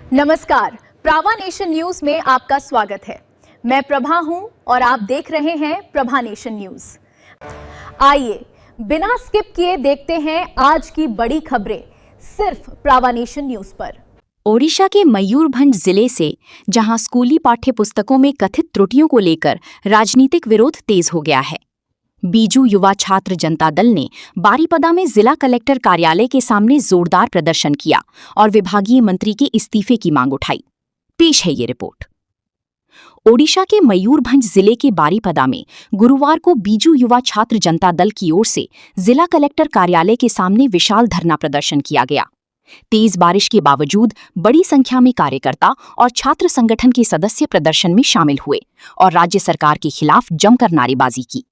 नमस्कार, Prabha nation news में आपका स्वागत है। मैं प्रभा हूं और आप देख रहे हैं प्रभा नेशन न्यूज। आइए बिना स्किप किए देखते हैं आज की बड़ी खबरें सिर्फ प्रभा नेशन न्यूज पर। ओडिशा के मयूरभंज जिले से जहां स्कूली पाठ्य पुस्तकों में कथित त्रुटियों को लेकर राजनीतिक विरोध तेज हो गया है। बीजू युवा छात्र जनता दल ने बारीपदा में जिला कलेक्टर कार्यालय के सामने जोरदार प्रदर्शन किया और विभागीय मंत्री के इस्तीफे की मांग उठाई। पेश है ये रिपोर्ट। ओडिशा के मयूरभंज जिले के बारीपदा में गुरुवार को बीजू युवा छात्र जनता दल की ओर से जिला कलेक्टर कार्यालय के सामने विशाल धरना प्रदर्शन किया गया। तेज बारिश के बावजूद बड़ी संख्या में कार्यकर्ता और छात्र संगठन के सदस्य प्रदर्शन में शामिल हुए और राज्य सरकार के खिलाफ जमकर नारेबाजी की।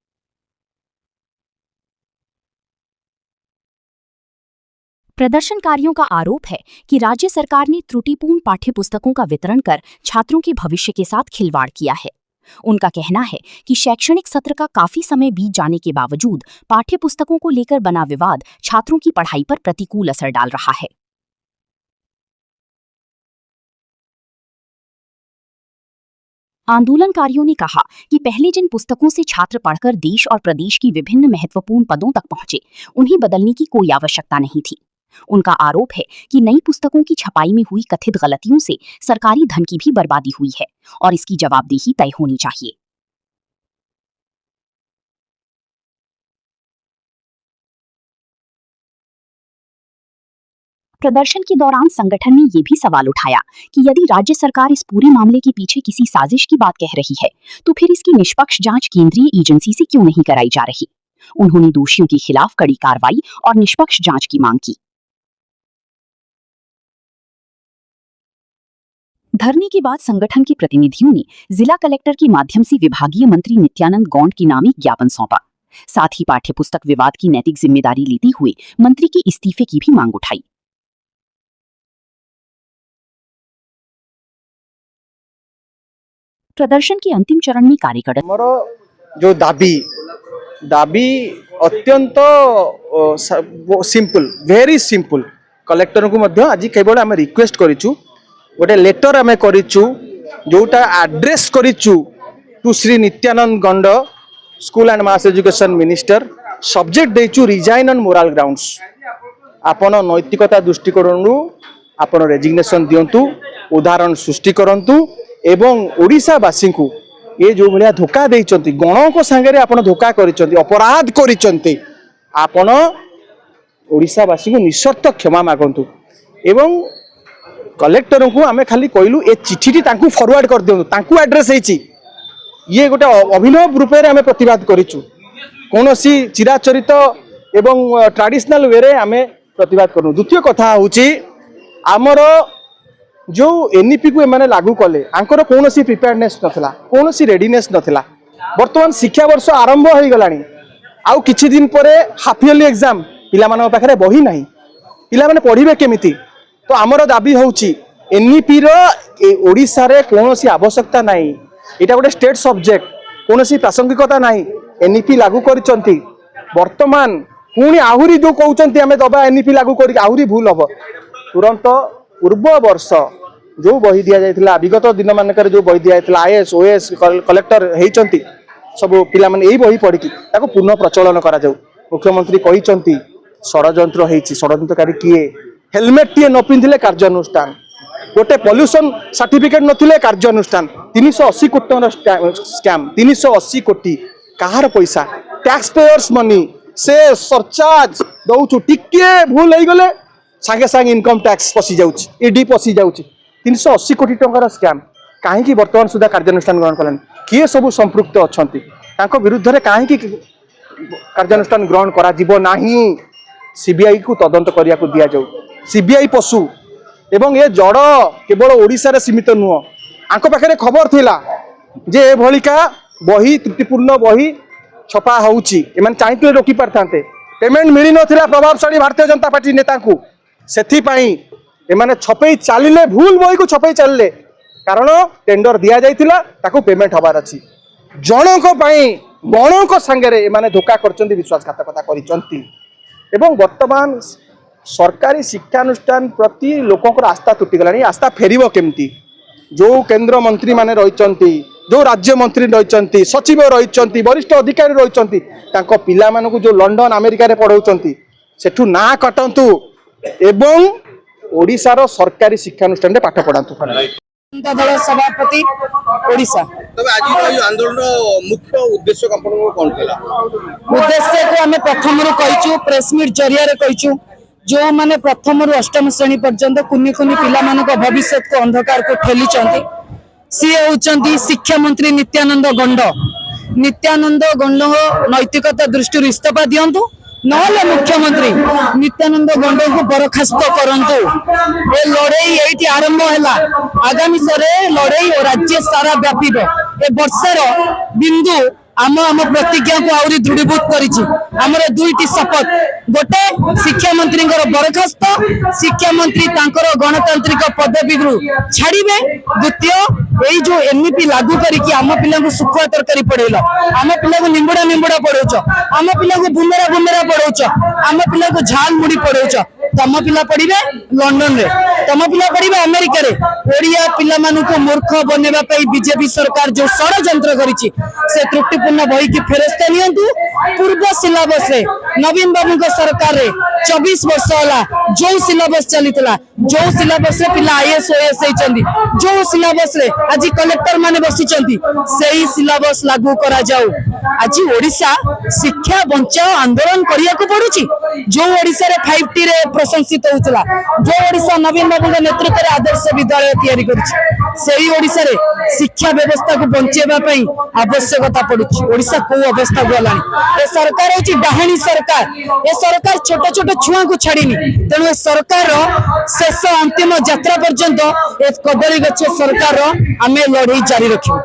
प्रदर्शनकारियों का आरोप है कि राज्य सरकार ने त्रुटिपूर्ण पाठ्यपुस्तकों का वितरण कर छात्रों के भविष्य के साथ खिलवाड़ किया है। उनका कहना है कि शैक्षणिक सत्र का काफी समय बीत जाने के बावजूद पाठ्यपुस्तकों को लेकर बना विवाद छात्रों की पढ़ाई पर प्रतिकूल असर डाल रहा है। आंदोलनकारियों ने कहा कि पहले जिन पुस्तकों से छात्र पढ़कर देश और प्रदेश की विभिन्न महत्वपूर्ण पदों तक पहुंचे, उन्हें बदलने की कोई आवश्यकता नहीं थी। उनका आरोप है कि नई पुस्तकों की छपाई में हुई कथित गलतियों से सरकारी धन की भी बर्बादी हुई है और इसकी जवाबदेही तय होनी चाहिए। प्रदर्शन के दौरान संगठन ने यह भी सवाल उठाया कि यदि राज्य सरकार इस पूरे मामले के पीछे किसी साजिश की बात कह रही है, तो फिर इसकी निष्पक्ष जांच केंद्रीय एजेंसी से क्यों नहीं कराई जा रही। उन्होंने दोषियों के खिलाफ कड़ी कार्रवाई और निष्पक्ष जांच की मांग की। धरने के बाद संगठन के प्रतिनिधियों ने जिला कलेक्टर के माध्यम से विभागीय मंत्री नित्यानंद गौंड के नाम एक ज्ञापन सौंपा। साथ ही पाठ्यपुस्तक विवाद की नैतिक जिम्मेदारी लेते हुए मंत्री के इस्तीफे की भी मांग उठाई। प्रदर्शन के अंतिम चरण में कार्यकर्ता जो दाबी अत्यंत सिंपल, वेरी सिंपल। कलेक्टर को मध्य आज केवल आम रिक्वेस्ट करिचु, गोटे लेटर आम करिचु जोटा एड्रेस करिचु to Shri Nityananda Gond, school and mass education minister. Subject देचु रिजाइन ऑन मोरल ग्राउंड्स। आपण नैतिकता दृष्टिकोण आपण रेजिग्नेशन दियंतु, उदाहरण सृष्टि करंतु एवं ओडिशावासी को ये जो भाया धोखा देइचंती, गण को संगे आपण धोखा करिचंती, अपराध करिचंती, आपण ओडिशावासी को निशर्त क्षमा मागंतु। एवं कलेक्टर को आमे खाली कहलु ए चिठीटी तांकु फॉरवर्ड कर दियंतु, तांकु एड्रेस हेची। ये गोटे अभिनव रूप में आमे प्रतिवाद करिचु। कोनोसी चिराचरित एवं ट्रेडिशनल वे रे आमे प्रतिवाद करनु। द्वितीय कथा होची आमर जो एनईपी को एमाने लागू कले, आंकर कोनोसी प्रिपेयरनेस नथिला, कोनोसी रेडीनेस नथिला। वर्तमान शिक्षा वर्ष आरंभ हो गलानी, आउ किछि दिन परे हाफ इयरली एग्जाम, पिला मानक पाखरे बही नाही, पिला माने पढिबे केमिति। तो आमर दाबी होउची एनईपी रो ओडिसा रे कोनोसी आवश्यकता नाही, एटा गोटे स्टेट सब्जेक्ट, कोनोसी प्रासंगिकता नाही। एनईपी लागू करिसंती, वर्तमान पुणी आहुरी जो कहउचंती आमे दबा एनईपी लागू करी, आहुरी भूल हबो। तुरंत पूर्व वर्ष जो बही दिया जाइथिला, विगत दिन मानकर जो बही दिया जाइथिला, आईएएस ओएएस कलेक्टर हेइचंती, सब पिला माने एही बही पढिकी ताको पुनः प्रचलन करा जाऊ। मुख्यमंत्री कहिचंती षडयंत्र हेइची, षडयंत्रकारी किए, हेलमेट टीए न पिंधिले कार्यानुष्ठान, गोटे पॉल्यूशन सर्टिफिकेट नथिले कार्यानुष्ठान। 380 कोटी स्कैम, 380 कोटी कहार पैसा, टैक्स पेयर्स मनी, से सरचार्ज दउछु, टिके भूल हेइ गले सांगे सांगे इनकम टैक्स पसी जाउची, ईडी पसी जाउची। 380 कोटी टंकार स्कैम काहेकि वर्तमान सुधा कार्यानुष्ठान ग्रहण कलानी, किए सब संपृक्त अछंती, तांको विरुद्ध रे काहेकि कार्यानुष्ठान ग्रहण करा जिवो नाही। सीबीआई को तदंत करिया को दिया जाऊ। सीबीआई पशु एवं ये जड़ केवल ओडिशा रे सीमित नुह, आंको पाखरे खबर थिला जे ए भलिका बही त्रुटिपूर्ण बही छपा होउची, एमान चाहितले रोकी पारथांते। पेमेंट मिली नथिला प्रभावशाली भारतीय जनता पार्टी नेता को, सेथिपाई एमाने छपई चालिले, भूल बही को छपई चालिले, कारण टेंडर दिया जाइथिला, ताको पेमेंट हबार अछि। जनक पई गणक संगे एमाने धोखा करचंती, विश्वासघातकता करिचंती। एवं वर्तमान सरकारी शिक्षानुष्ठान प्रति लोकंर आस्था तुटिगलानी आस्था फेरिबो केमती जो केंद्र मंत्री माने रहिचंती जो राज्य मंत्री रहिचंती सचिव रहिचंती वरिष्ठ अधिकारी रहिचंती तांको पिला मानकु जो लंडन अमेरिका रे पढाउचंती सेठू ना कटंतु एवं ओडिशार सरकारी शिक्षानुष्ठान रे पाठ पढांतु। जनता दल सभापति ओडिशा। तबे आज आंदोलन मुख्य उद्देश्य कौन थिला? उद्देश्य को हमें प्रथम रु कहिचु प्रेस मीट जरिया रे कहिचु जो माने प्रथम रु अष्टम श्रेणी पर्यंत कुनी कुनी पिला मानक भविष्य को अंधकार को ठेली चंती सी होचंती शिक्षा मंत्री नित्यानंद गंड नैतिकता दृष्टि इस्तीफा दियंतु नहले मुख्यमंत्री नित्यानंद गंड को बरखास्त करंतु। ए लड़ाई एठी आरंभ हैला आगामी सरे लड़ाई राज्य सारा व्यापीब ए वर्षर बिंदु आम प्रतिज्ञा को आउरी दृढ़ीभूत करिछि। हमर दुईटी शपथ गोटे शिक्षा मंत्री बरखास्त शिक्षा मंत्री तांकर गणतांत्रिक पदवी छाड़िबे द्वितीय एई जो एमपी लागू करिकि आम पिला को सुखुआ तरकारी पढ़ेल आम पिला को निंबुड़ा पढ़ौच आम पिला को बुंदेरा पढ़ौच आम पिला को झाल मुड़ी पढ़ौच तम पिला पढ़िबे लंडन रे तम पिला पढ़िबे अमेरिका रे ओडिया पिला मानकु मूर्ख बनेबा पई बीजेपी सरकार जो षडयंत्र करिछि से त्रुटिपूर्ण बही की फेरस्ता नियंतु। पूर्व सिलेबस रे नवीन बाबू को सरकार रे 24 वर्ष होला जो सिलेबस चलीतला जो सिलेबस रे पिला आईएएस ओएएस होइचंदी जो सिलेबस रे आज कलेक्टर माने बसिचंदी सेही सिलेबस लागू करा जाऊ। आज ओडिशा शिक्षा बंचाओ आंदोलन करिया को पड़ुची जो ओडिशा रे 5T रे प्रशंसित होतला जो ओडिशा नवीन बाबू के नेतृत्व रे आदर्श विद्यालय तैयारी करछि सेही ओडिशा रे शिक्षा व्यवस्था को बंचेबा पई आवश्यकता पड़ुची। ओडिशा को अवस्था गलानी ए सरकार होची डाहणी सरकार ए सरकार छोट छोट छुआ को छाड़ीनी तेणु ए सरकार शेष अंतिम यात्रा पर्यंत ए कदली गछ सरकार आमे लड़ाई जारी रखिबो।